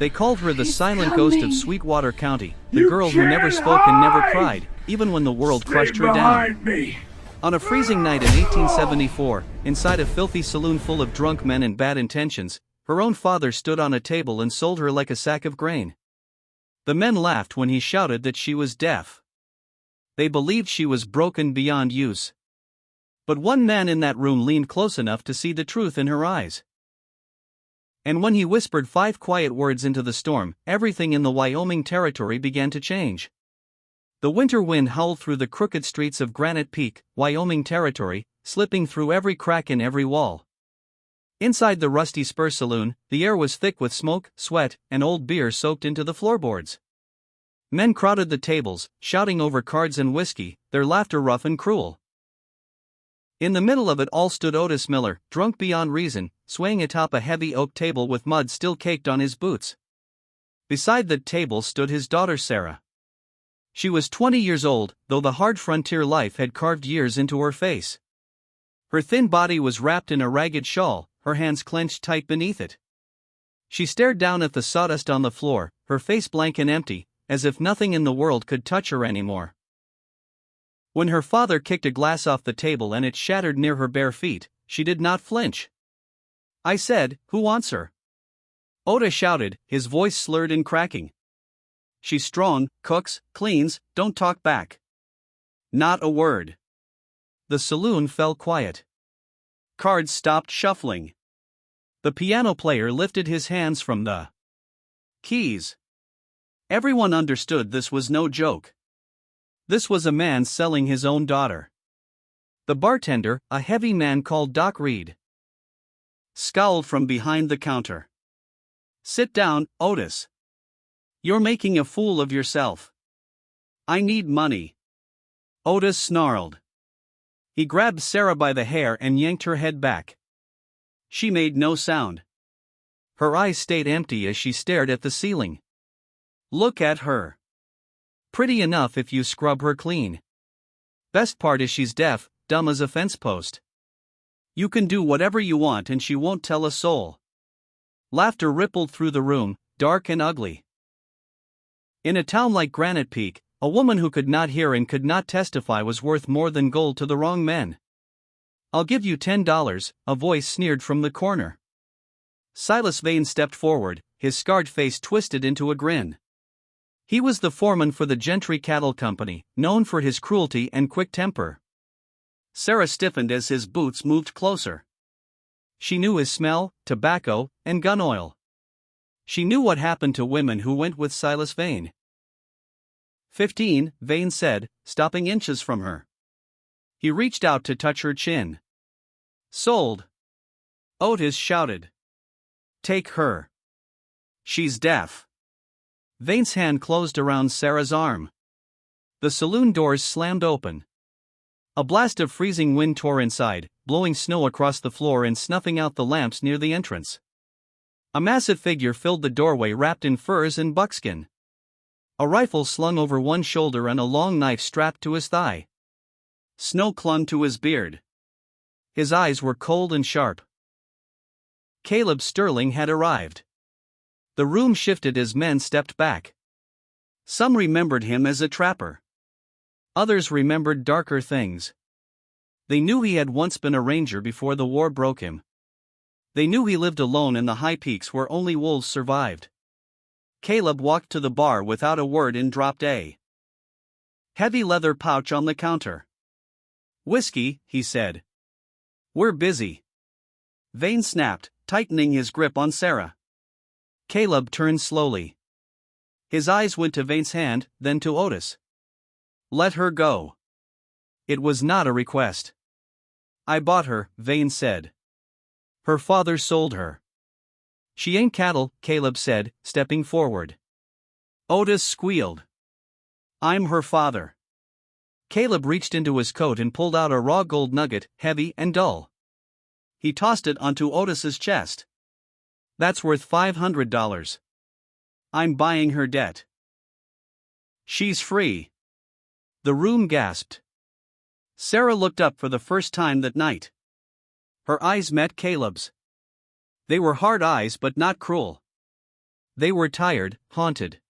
They called her the He's silent ghost of coming. Sweetwater County, the You girl who never can't spoke and never hide! cried, even when the world Stay crushed her down. behind me. On a freezing night in 1874, inside a filthy saloon full of drunk men and bad intentions, her own father stood on a table and sold her like a sack of grain. The men laughed when he shouted that she was deaf. They believed she was broken beyond use. But one man in that room leaned close enough to see the truth in her eyes. And when he whispered 5 quiet words into the storm, everything in the Wyoming Territory began to change. The winter wind howled through the crooked streets of Granite Peak, Wyoming Territory, slipping through every crack in every wall. Inside the Rusty Spur Saloon, the air was thick with smoke, sweat, and old beer soaked into the floorboards. Men crowded the tables, shouting over cards and whiskey, their laughter rough and cruel. In the middle of it all stood Otis Miller, drunk beyond reason, swaying atop a heavy oak table with mud still caked on his boots. Beside the table stood his daughter Sarah. She was 20 years old, though the hard frontier life had carved years into her face. Her thin body was wrapped in a ragged shawl, her hands clenched tight beneath it. She stared down at the sawdust on the floor, her face blank and empty, as if nothing in the world could touch her anymore. When her father kicked a glass off the table and it shattered near her bare feet, she did not flinch. "I said, who wants her?" Otis shouted, his voice slurred and cracking. "She's strong, cooks, cleans, don't talk back." Not a word. The saloon fell quiet. Cards stopped shuffling. The piano player lifted his hands from the keys. Everyone understood this was no joke. This was a man selling his own daughter. The bartender, a heavy man called Doc Reed, scowled from behind the counter. "Sit down, Otis. You're making a fool of yourself. I need money." Otis snarled. He grabbed Sarah by the hair and yanked her head back. She made no sound. Her eyes stayed empty as she stared at the ceiling. "Look at her. Pretty enough if you scrub her clean. Best part is she's deaf, dumb as a fence post. You can do whatever you want and she won't tell a soul." Laughter rippled through the room, dark and ugly. In a town like Granite Peak, a woman who could not hear and could not testify was worth more than gold to the wrong men. "I'll give you $10, a voice sneered from the corner. Silas Vane stepped forward, his scarred face twisted into a grin. He was the foreman for the Gentry Cattle Company, known for his cruelty and quick temper. Sarah stiffened as his boots moved closer. She knew his smell, tobacco, and gun oil. She knew what happened to women who went with Silas Vane. 15, Vane said, stopping inches from her. He reached out to touch her chin. "Sold." Otis shouted. "Take her. She's deaf." Vane's hand closed around Sarah's arm. The saloon doors slammed open. A blast of freezing wind tore inside, blowing snow across the floor and snuffing out the lamps near the entrance. A massive figure filled the doorway wrapped in furs and buckskin. A rifle slung over one shoulder and a long knife strapped to his thigh. Snow clung to his beard. His eyes were cold and sharp. Caleb Sterling had arrived. The room shifted as men stepped back. Some remembered him as a trapper. Others remembered darker things. They knew he had once been a ranger before the war broke him. They knew he lived alone in the high peaks where only wolves survived. Caleb walked to the bar without a word and dropped a heavy leather pouch on the counter. "Whiskey," he said. "We're busy." Vane snapped, tightening his grip on Sarah. Caleb turned slowly. His eyes went to Vane's hand, then to Otis. "Let her go." It was not a request. "I bought her," Vane said. "Her father sold her." "She ain't cattle," Caleb said, stepping forward. Otis squealed. "I'm her father." Caleb reached into his coat and pulled out a raw gold nugget, heavy and dull. He tossed it onto Otis's chest. "That's worth $500. I'm buying her debt. She's free." The room gasped. Sarah looked up for the first time that night. Her eyes met Caleb's. They were hard eyes but not cruel. They were tired, haunted.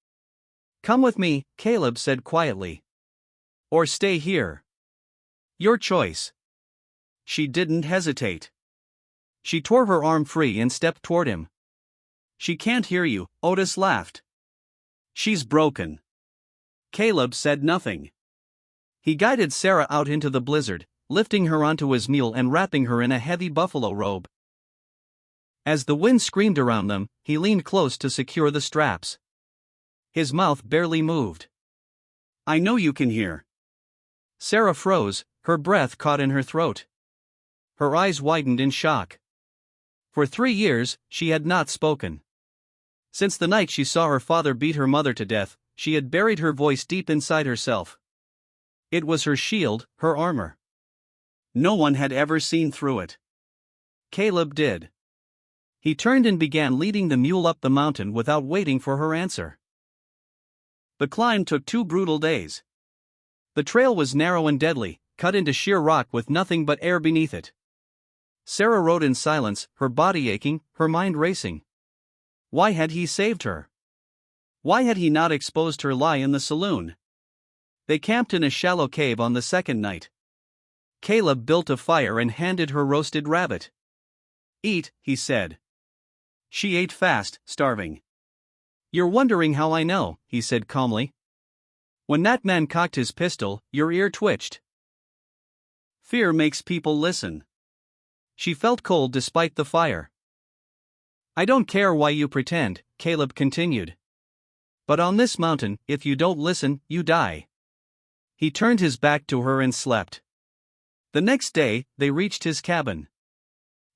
"Come with me," Caleb said quietly. "Or stay here. Your choice." She didn't hesitate. She tore her arm free and stepped toward him. "She can't hear you," Otis laughed. "She's broken." Caleb said nothing. He guided Sarah out into the blizzard, lifting her onto his mule and wrapping her in a heavy buffalo robe. As the wind screamed around them, he leaned close to secure the straps. His mouth barely moved. "I know you can hear." Sarah froze, her breath caught in her throat. Her eyes widened in shock. For 3 years, she had not spoken. Since the night she saw her father beat her mother to death, she had buried her voice deep inside herself. It was her shield, her armor. No one had ever seen through it. Caleb did. He turned and began leading the mule up the mountain without waiting for her answer. The climb took 2 brutal days. The trail was narrow and deadly, cut into sheer rock with nothing but air beneath it. Sarah rode in silence, her body aching, her mind racing. Why had he saved her? Why had he not exposed her lie in the saloon? They camped in a shallow cave on the second night. Caleb built a fire and handed her roasted rabbit. "Eat," he said. She ate fast, starving. "You're wondering how I know," he said calmly. "When that man cocked his pistol, your ear twitched." Fear makes people listen. She felt cold despite the fire. "I don't care why you pretend," Caleb continued. "But on this mountain, if you don't listen, you die." He turned his back to her and slept. The next day, they reached his cabin.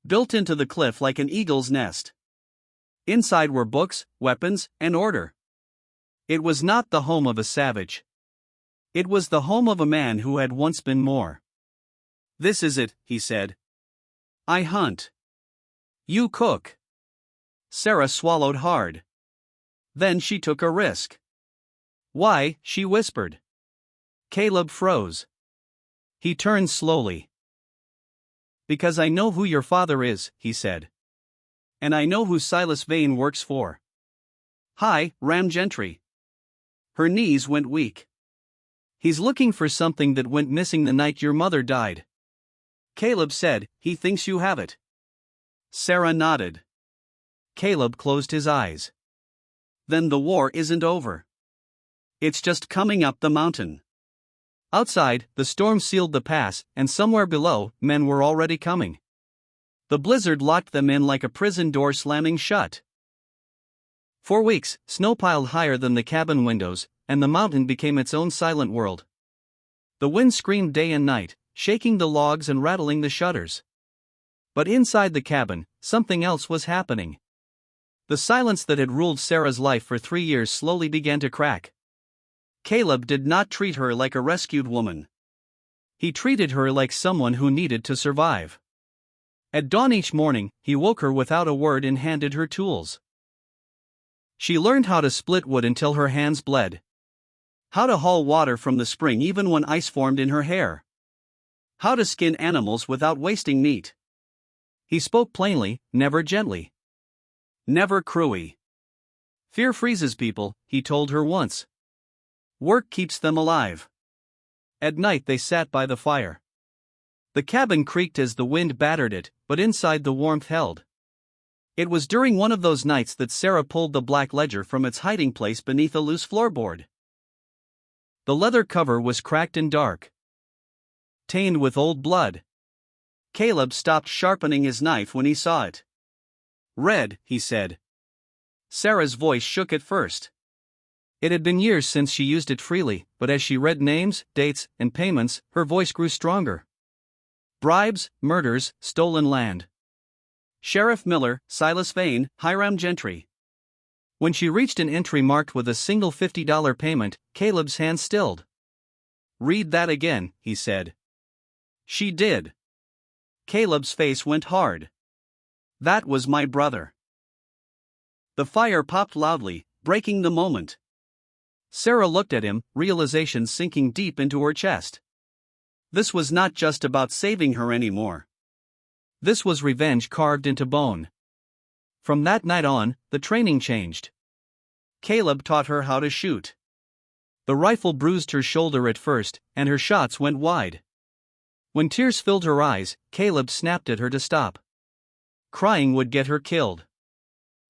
Built into the cliff like an eagle's nest. Inside were books, weapons, and order. It was not the home of a savage. It was the home of a man who had once been more. "This is it," he said. "I hunt. You cook." Sarah swallowed hard. Then she took a risk. "Why?" she whispered. Caleb froze. He turned slowly. "Because I know who your father is," he said. "And I know who Silas Vane works for." "Hi, Ram Gentry." Her knees went weak. "He's looking for something that went missing the night your mother died." Caleb said, "He thinks you have it." Sarah nodded. Caleb closed his eyes. "Then the war isn't over. It's just coming up the mountain." Outside, the storm sealed the pass, and somewhere below, men were already coming. The blizzard locked them in like a prison door slamming shut. For weeks, snow piled higher than the cabin windows, and the mountain became its own silent world. The wind screamed day and night, shaking the logs and rattling the shutters. But inside the cabin, something else was happening. The silence that had ruled Sarah's life for 3 years slowly began to crack. Caleb did not treat her like a rescued woman. He treated her like someone who needed to survive. At dawn each morning, he woke her without a word and handed her tools. She learned how to split wood until her hands bled. How to haul water from the spring even when ice formed in her hair. How to skin animals without wasting meat. He spoke plainly, never gently. Never cruelly. "Fear freezes people," he told her once. "Work keeps them alive." At night they sat by the fire. The cabin creaked as the wind battered it, but inside the warmth held. It was during one of those nights that Sarah pulled the black ledger from its hiding place beneath a loose floorboard. The leather cover was cracked and dark, stained with old blood. Caleb stopped sharpening his knife when he saw it. "Red," he said. Sarah's voice shook at first. It had been years since she used it freely, but as she read names, dates, and payments, her voice grew stronger. Bribes, murders, stolen land. Sheriff Miller, Silas Vane, Hiram Gentry. When she reached an entry marked with a single $50 payment, Caleb's hand stilled. "Read that again," he said. She did. Caleb's face went hard. "That was my brother." The fire popped loudly, breaking the moment. Sarah looked at him, realization sinking deep into her chest. This was not just about saving her anymore. This was revenge carved into bone. From that night on, the training changed. Caleb taught her how to shoot. The rifle bruised her shoulder at first, and her shots went wide. When tears filled her eyes, Caleb snapped at her to stop. Crying would get her killed.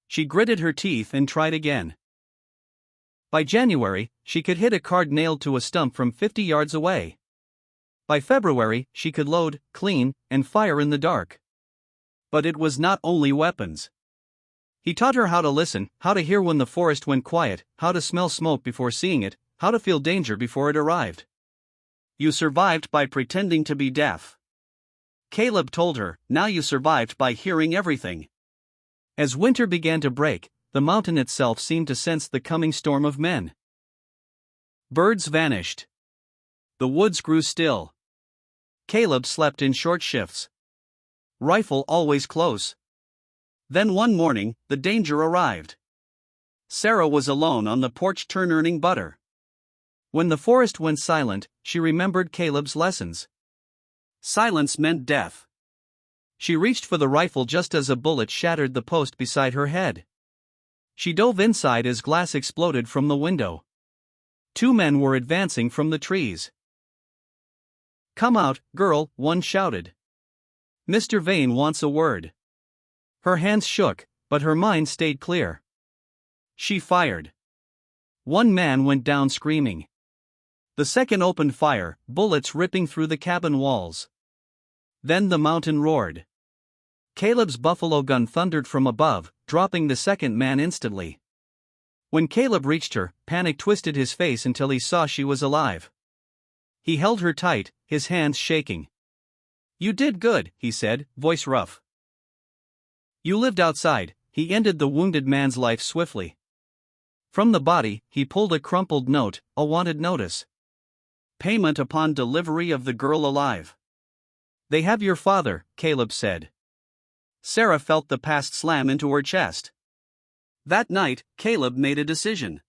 She gritted her teeth and tried again. By January, she could hit a card nailed to a stump from 50 yards away. By February, she could load, clean, and fire in the dark. But it was not only weapons. He taught her how to listen, how to hear when the forest went quiet, how to smell smoke before seeing it, how to feel danger before it arrived. You survived by pretending to be deaf. Caleb told her, now you survived by hearing everything. As winter began to break, the mountain itself seemed to sense the coming storm of men. Birds vanished. The woods grew still. Caleb slept in short shifts. Rifle always close. Then one morning, the danger arrived. Sarah was alone on the porch churning butter. When the forest went silent, she remembered Caleb's lessons. Silence meant death. She reached for the rifle just as a bullet shattered the post beside her head. She dove inside as glass exploded from the window. 2 men were advancing from the trees. "Come out, girl," one shouted. "Mr. Vane wants a word." Her hands shook, but her mind stayed clear. She fired. 1 man went down screaming. The second opened fire, bullets ripping through the cabin walls. Then the mountain roared. Caleb's buffalo gun thundered from above, dropping the second man instantly. When Caleb reached her, panic twisted his face until he saw she was alive. He held her tight, his hands shaking. "You did good," he said, voice rough. "You lived outside." He ended the wounded man's life swiftly. From the body, he pulled a crumpled note, a wanted notice. "Payment upon delivery of the girl alive." "They have your father," Caleb said. Sarah felt the past slam into her chest. That night, Caleb made a decision.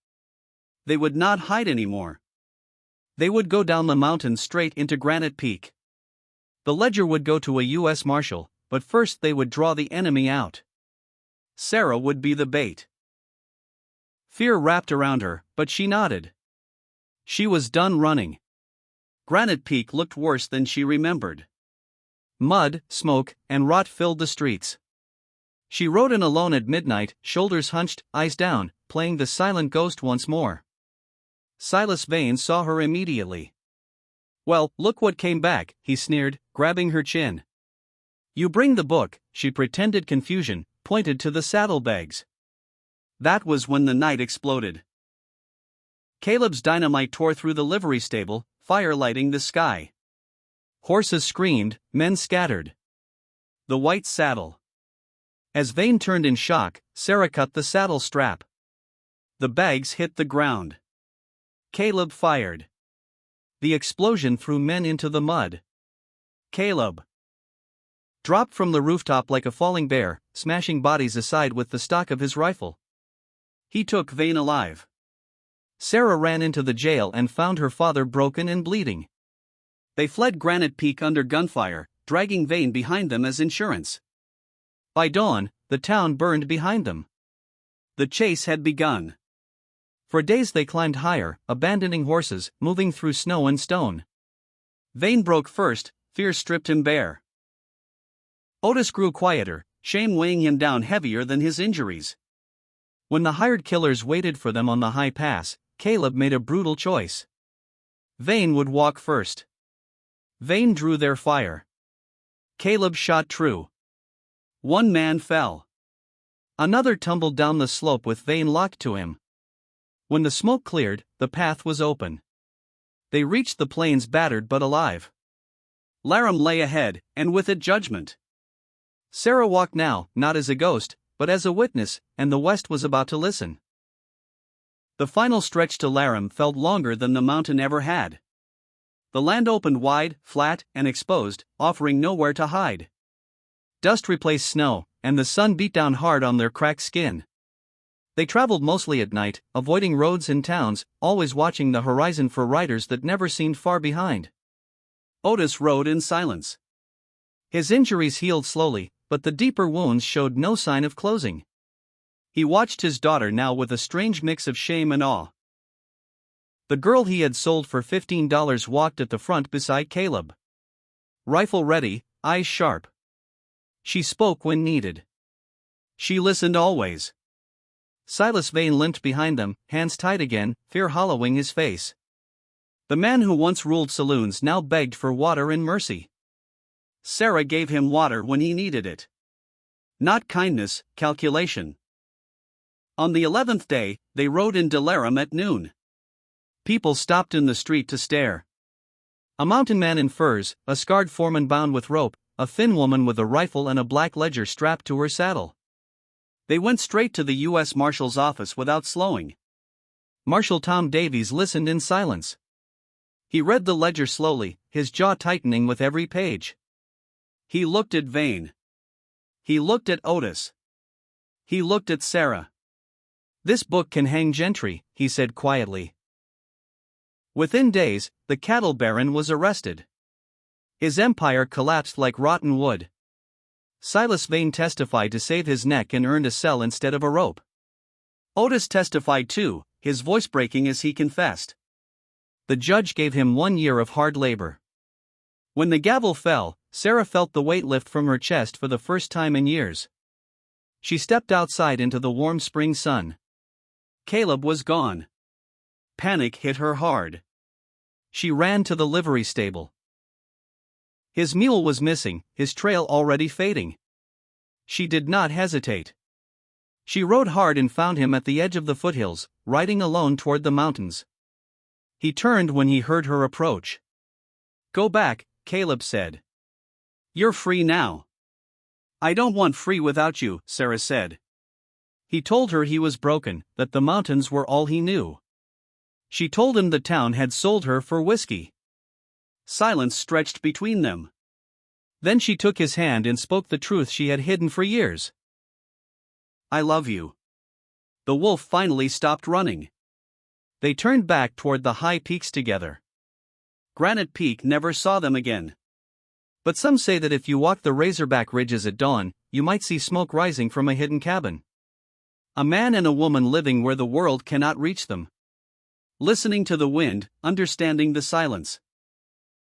They would not hide anymore. They would go down the mountain straight into Granite Peak. The ledger would go to a U.S. Marshal, but first they would draw the enemy out. Sarah would be the bait. Fear wrapped around her, but she nodded. She was done running. Granite Peak looked worse than she remembered. Mud, smoke, and rot filled the streets. She rode in alone at midnight, shoulders hunched, eyes down, playing the silent ghost once more. Silas Vane saw her immediately. "Well, look what came back," he sneered, grabbing her chin. "You bring the book," she pretended confusion, pointed to the saddlebags. That was when the night exploded. Caleb's dynamite tore through the livery stable, fire lighting the sky. Horses screamed, men scattered. The white saddle. As Vane turned in shock, Sarah cut the saddle strap. The bags hit the ground. Caleb fired. The explosion threw men into the mud. Caleb dropped from the rooftop like a falling bear, smashing bodies aside with the stock of his rifle. He took Vane alive. Sarah ran into the jail and found her father broken and bleeding. They fled Granite Peak under gunfire, dragging Vane behind them as insurance. By dawn, the town burned behind them. The chase had begun. For days they climbed higher, abandoning horses, moving through snow and stone. Vane broke first, fear stripped him bare. Otis grew quieter, shame weighing him down heavier than his injuries. When the hired killers waited for them on the high pass, Caleb made a brutal choice. Vane would walk first. Vane drew their fire. Caleb shot true. 1 man fell. Another tumbled down the slope with Vane locked to him. When the smoke cleared, the path was open. They reached the plains battered but alive. Laram lay ahead, and with it judgment. Sarah walked now, not as a ghost, but as a witness, and the West was about to listen. The final stretch to Laram felt longer than the mountain ever had. The land opened wide, flat, and exposed, offering nowhere to hide. Dust replaced snow, and the sun beat down hard on their cracked skin. They traveled mostly at night, avoiding roads and towns, always watching the horizon for riders that never seemed far behind. Otis rode in silence. His injuries healed slowly, but the deeper wounds showed no sign of closing. He watched his daughter now with a strange mix of shame and awe. The girl he had sold for $15 walked at the front beside Caleb. Rifle ready, eyes sharp. She spoke when needed. She listened always. Silas Vane limped behind them, hands tight again, fear hollowing his face. The man who once ruled saloons now begged for water and mercy. Sarah gave him water when he needed it. Not kindness, calculation. On the 11th day, they rode in Dilaram at noon. People stopped in the street to stare. A mountain man in furs, a scarred foreman bound with rope, a thin woman with a rifle and a black ledger strapped to her saddle. They went straight to the U.S. Marshal's office without slowing. Marshal Tom Davies listened in silence. He read the ledger slowly, his jaw tightening with every page. He looked at Vane. He looked at Otis. He looked at Sarah. "This book can hang Gentry," he said quietly. Within days, the cattle baron was arrested. His empire collapsed like rotten wood. Silas Vane testified to save his neck and earned a cell instead of a rope. Otis testified too, his voice breaking as he confessed. The judge gave him 1 year of hard labor. When the gavel fell, Sarah felt the weight lift from her chest for the first time in years. She stepped outside into the warm spring sun. Caleb was gone. Panic hit her hard. She ran to the livery stable. His mule was missing, his trail already fading. She did not hesitate. She rode hard and found him at the edge of the foothills, riding alone toward the mountains. He turned when he heard her approach. "Go back," Caleb said. "You're free now." "I don't want free without you," Sarah said. He told her he was broken, that the mountains were all he knew. She told him the town had sold her for whiskey. Silence stretched between them. Then she took his hand and spoke the truth she had hidden for years. "I love you." The wolf finally stopped running. They turned back toward the high peaks together. Granite Peak never saw them again. But some say that if you walk the Razorback Ridges at dawn, you might see smoke rising from a hidden cabin. A man and a woman living where the world cannot reach them. Listening to the wind, understanding the silence.